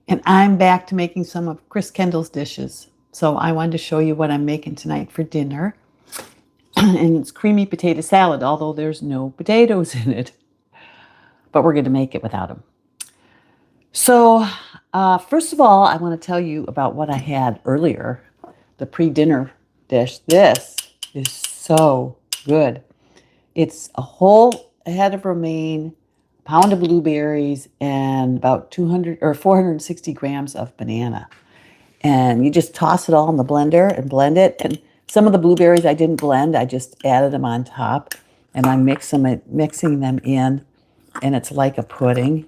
And I'm back to making some of Chris Kendall's dishes. So I wanted to show you what I'm making tonight for dinner. And it's creamy potato salad, although there's no potatoes in it. But we're going to make it without them. So first of all, I want to tell you about what I had earlier, the pre-dinner dish. This is so good. It's a whole head of romaine, a pound of blueberries, and about 200 or 460 grams of banana. And you just toss it all in the blender and blend it. And some of the blueberries I didn't blend. I just added them on top. And I'm mixing them in. And it's like a pudding.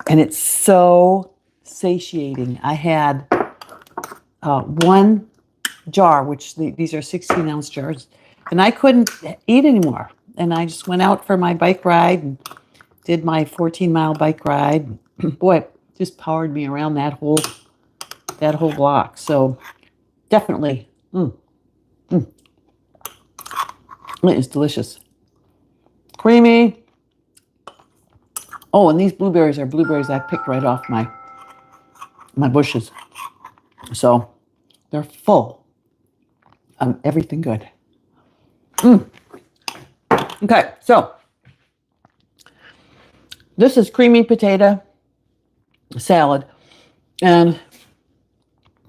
And it's so satiating. I had one jar, which these are 16-ounce jars. And I couldn't eat anymore. And I just went out for my bike ride and did my 14-mile bike ride. Boy, it just powered me around that whole block. So definitely, it is delicious. Creamy. Oh, and these blueberries are blueberries I picked right off my bushes. So they're full of everything good. Okay, so this is creamy potato salad. And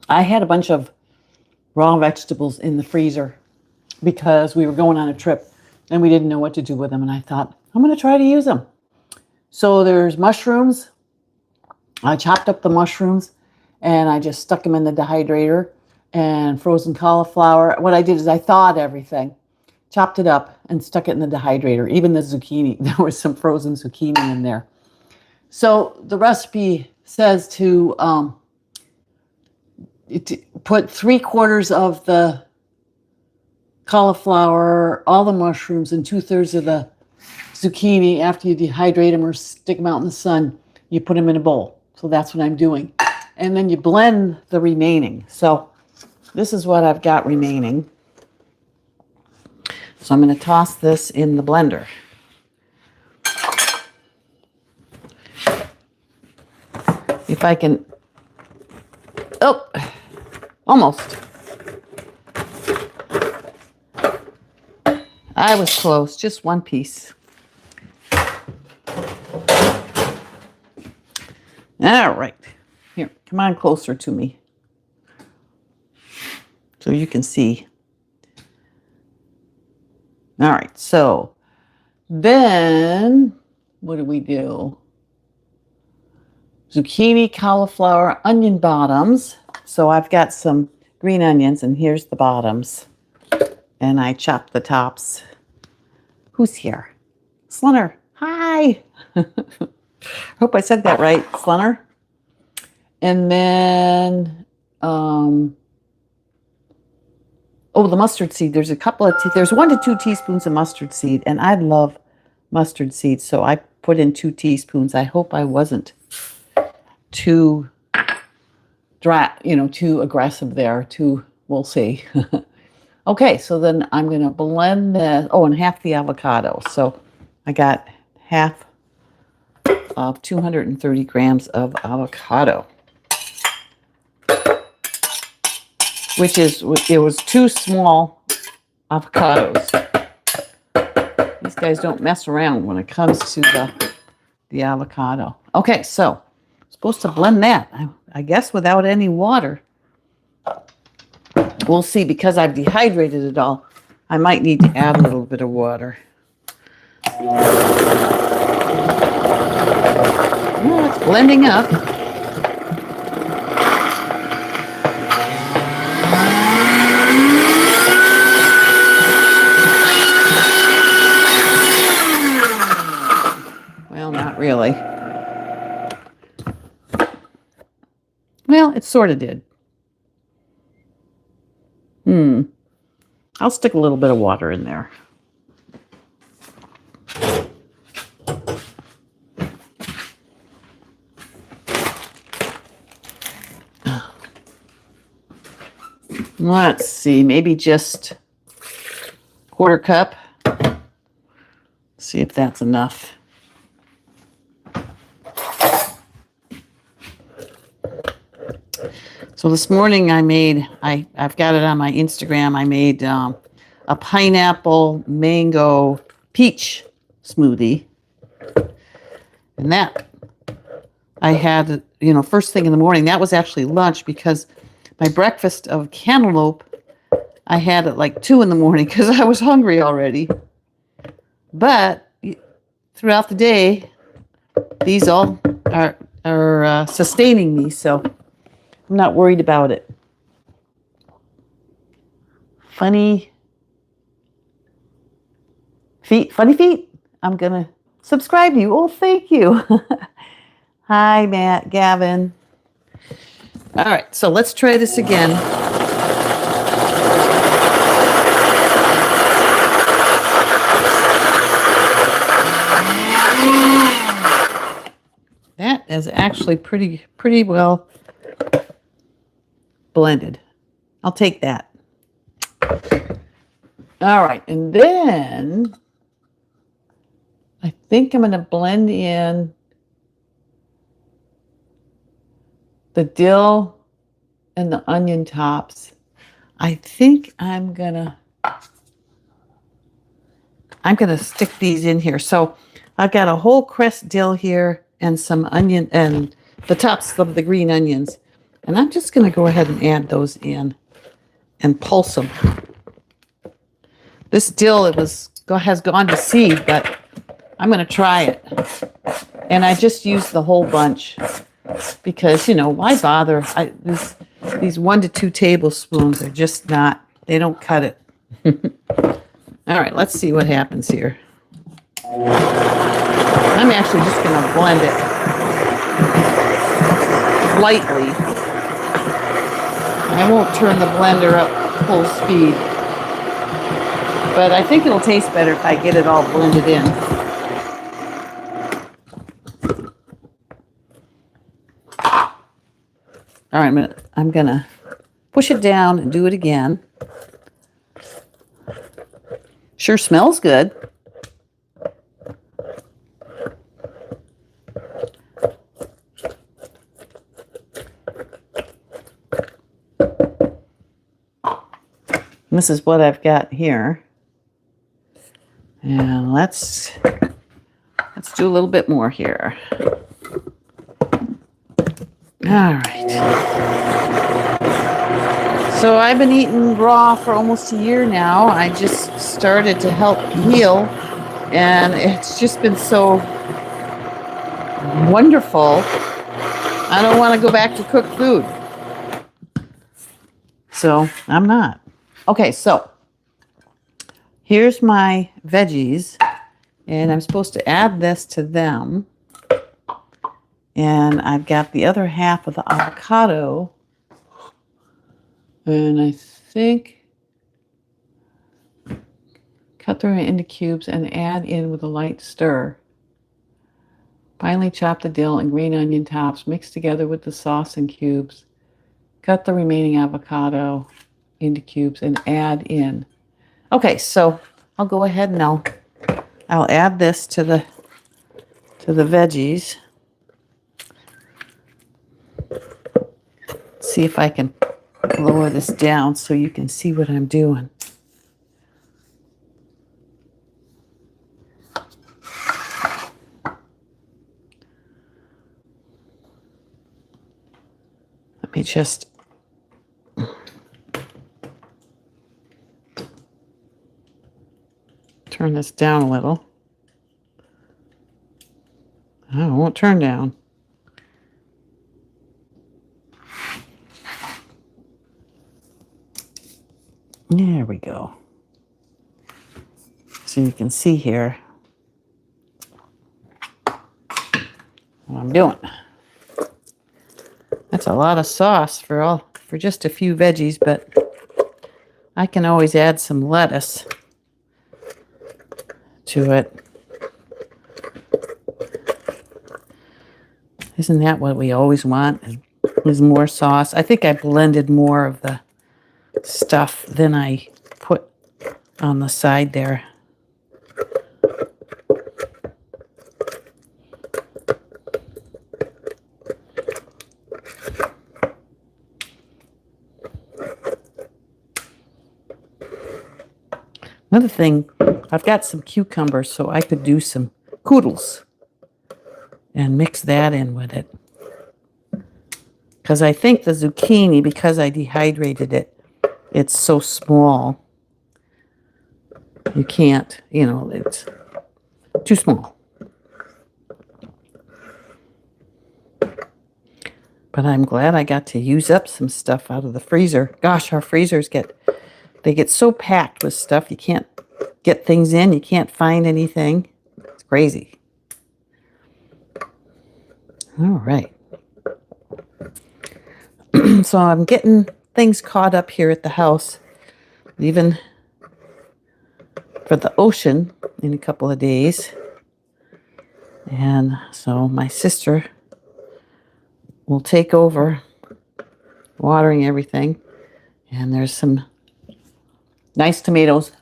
I had a bunch of raw vegetables in the freezer because we were going on a trip and we didn't know what to do with them. And I thought, I'm going to try to use them. So there's mushrooms. I chopped up the mushrooms and I just stuck them in the dehydrator, and frozen cauliflower. What I did is I thawed everything, chopped it up and stuck it in the dehydrator. Even the zucchini, there was some frozen zucchini in there. So the recipe says to put 3/4 of the cauliflower, all the mushrooms, and 2/3 of the zucchini. After you dehydrate them or stick them out in the sun, you put them in a bowl. So that's what I'm doing. And then you blend the remaining. So this is what I've got remaining. So I'm going to toss this in the blender. If I can, oh, almost. I was close, just one piece. All right, here, come on closer to me so you can see. All right, so then what do we do? Zucchini, cauliflower, onion bottoms. So I've got some green onions, and here's the bottoms. And I chopped the tops. Who's here? Slunner. Hi. Hope I said that right, Slunner. And then, oh, the mustard seed. There's a couple of, there's 1 to 2 teaspoons of mustard seed, and I love mustard seed, so I put in 2 teaspoons. I hope I wasn't too dry, too aggressive there. We'll see. Okay, so then I'm going to blend this. Oh, and half the avocado. So I got half of 230 grams of avocado, it was 2 small avocados. These guys don't mess around when it comes to the avocado. Okay, so I'm supposed to blend that, I guess, without any water. We'll see, because I've dehydrated it all. I might need to add a little bit of water. Oh, it's blending up. Well, not really. Well, it sort of did. I'll stick a little bit of water in there. Let's see, maybe just 1/4 cup. See if that's enough. So this morning I've got it on my Instagram. I made a pineapple mango peach smoothie. And that I had, first thing in the morning. That was actually lunch because my breakfast of cantaloupe I had at like 2 in the morning because I was hungry already. But throughout the day, these all are sustaining me, so I'm not worried about it. Funny feet. I'm gonna subscribe to you. Oh, thank you. Hi, Matt, Gavin. All right, so let's try this again. That is actually pretty well blended. I'll take that. All right, and then I think I'm going to blend in the dill and the onion tops. I think I'm gonna stick these in here. So I've got a whole crest dill here and some onion and the tops of the green onions. And I'm just going to go ahead and add those in and pulse them. This dill has gone to seed, but I'm going to try it. And I just used the whole bunch because, why bother? These 1 to 2 tablespoons are just not, they don't cut it. All right, let's see what happens here. I'm actually just going to blend it lightly. I won't turn the blender up full speed. But I think it'll taste better if I get it all blended in. All right, I'm going to push it down and do it again. Sure smells good. And this is what I've got here. And let's do a little bit more here. All right. So I've been eating raw for almost a year now. I just started to help heal, and it's just been so wonderful. I don't want to go back to cooked food. So I'm not. Okay, so here's my veggies, and I'm supposed to add this to them. And I've got the other half of the avocado. And I think cut them into cubes and add in with a light stir. Finely chop the dill and green onion tops, mix together with the sauce in cubes. Cut the remaining avocado into cubes and add in. Okay, so I'll go ahead and I'll add this to the veggies. See if I can lower this down so you can see what I'm doing. Let me just turn this down a little. Oh, it won't turn down. There we go. So you can see here what I'm doing. That's a lot of sauce for just a few veggies, but I can always add some lettuce to it. Isn't that what we always want? Is more sauce. I think I blended more of the stuff than I put on the side there. Another thing, I've got some cucumbers, so I could do some koodles and mix that in with it. Because I think the zucchini, because I dehydrated it, it's so small. You can't, it's too small. But I'm glad I got to use up some stuff out of the freezer. Gosh, our freezers get so packed with stuff. You can't get things in. You can't find anything. It's crazy. All right. So I'm getting things caught up here at the house, leaving for the ocean in a couple of days. And so my sister will take over watering everything. And there's some nice tomatoes.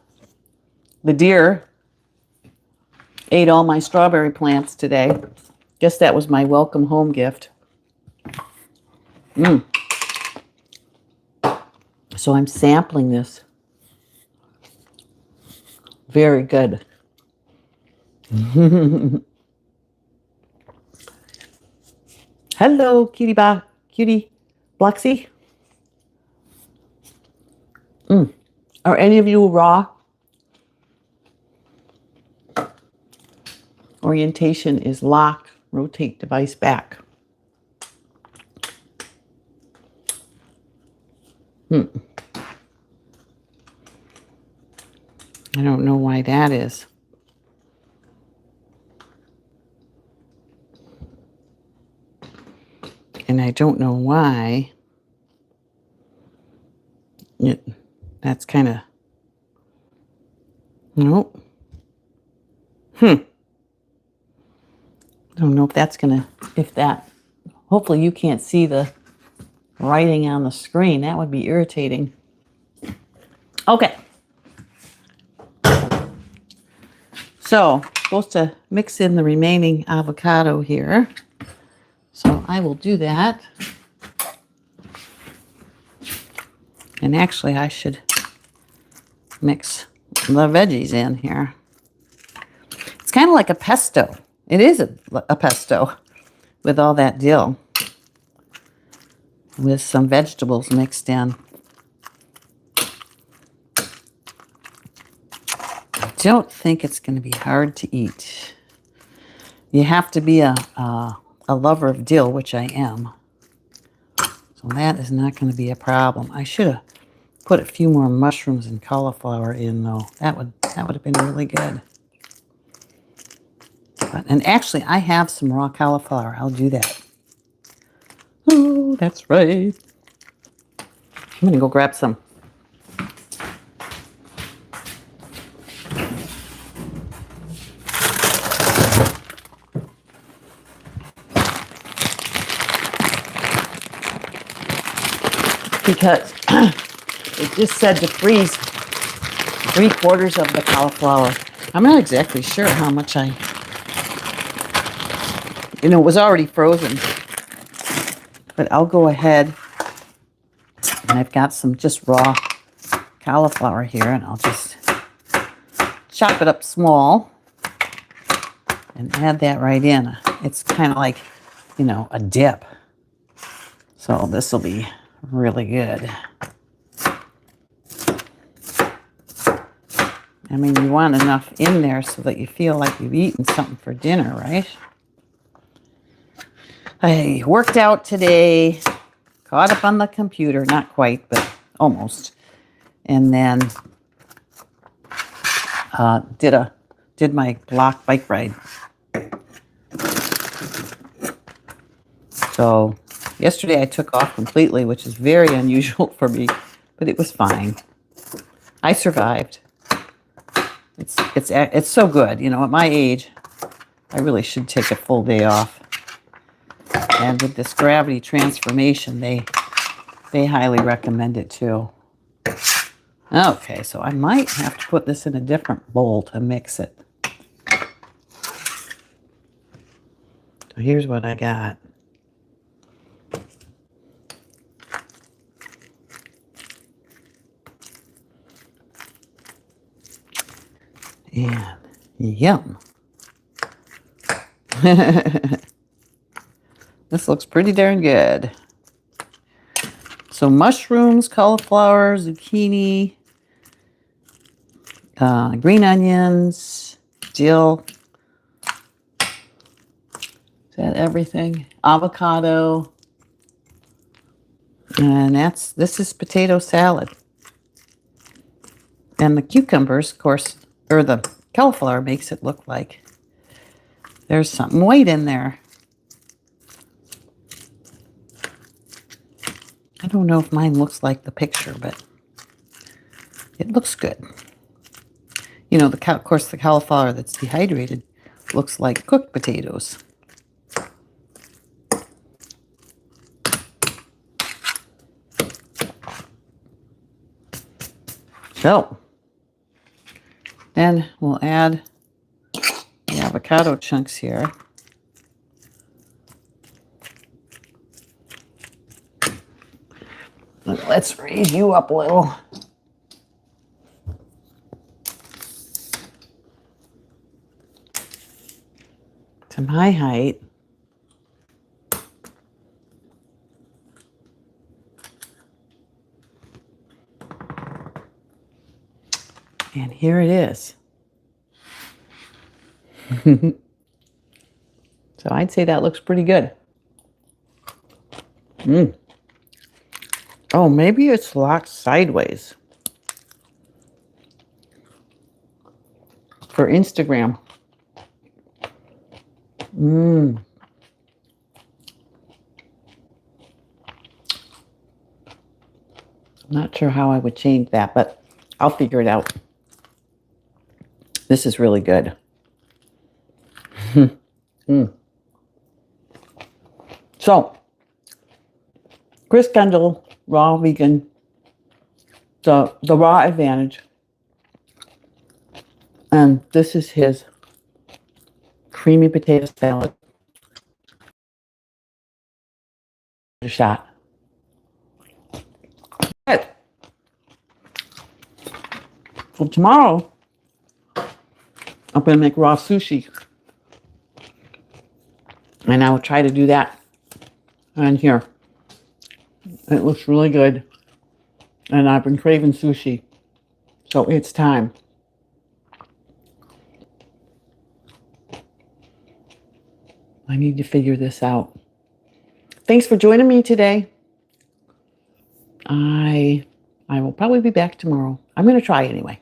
The deer ate all my strawberry plants today. Guess that was my welcome home gift. So I'm sampling this. Very good. Hello, cutie Blexy. Are any of you raw? Orientation is lock, rotate device back. I don't know why that is. And I don't know why that's kind of, nope. I don't know if that's going to, hopefully you can't see the writing on the screen. That would be irritating. Okay. So, supposed to mix in the remaining avocado here. So I will do that. And actually I should mix the veggies in here. It's kind of like a pesto. It is a pesto with all that dill, with some vegetables mixed in. I don't think it's going to be hard to eat. You have to be a lover of dill, which I am. So that is not going to be a problem. I should have put a few more mushrooms and cauliflower in, though. That would have been really good. And actually, I have some raw cauliflower. I'll do that. Oh, that's right. I'm going to go grab some. Because it just said to freeze 3/4 of the cauliflower. I'm not exactly sure how much it was already frozen. But I'll go ahead, and I've got some just raw cauliflower here, and I'll just chop it up small and add that right in. It's kind of like, a dip. So this will be really good. I mean, you want enough in there so that you feel like you've eaten something for dinner, right? I worked out today, caught up on the computer, not quite, but almost. And then did my block bike ride. So yesterday I took off completely, which is very unusual for me, but it was fine. I survived. It's so good. At my age, I really should take a full day off. And with this gravity transformation, they highly recommend it too. Okay, so I might have to put this in a different bowl to mix it. So here's what I got. And yum. This looks pretty darn good. So mushrooms, cauliflower, zucchini, green onions, dill. Is that everything? Avocado. And this is potato salad. And the cucumbers, of course, or the cauliflower makes it look like there's something white in there. I don't know if mine looks like the picture, but it looks good. You know, of course, the cauliflower that's dehydrated looks like cooked potatoes. So, then we'll add the avocado chunks here. Let's raise you up a little. To my height. And here it is. So I'd say that looks pretty good. Oh, maybe it's locked sideways for Instagram. I'm not sure how I would change that, but I'll figure it out. This is really good. So, Chris Kendall, raw vegan, the raw advantage. And this is his creamy potato salad. A shot. Good. So tomorrow, I'm going to make raw sushi. And I will try to do that on here. It looks really good. And I've been craving sushi. So it's time. I need to figure this out. Thanks for joining me today. I will probably be back tomorrow. I'm going to try anyway.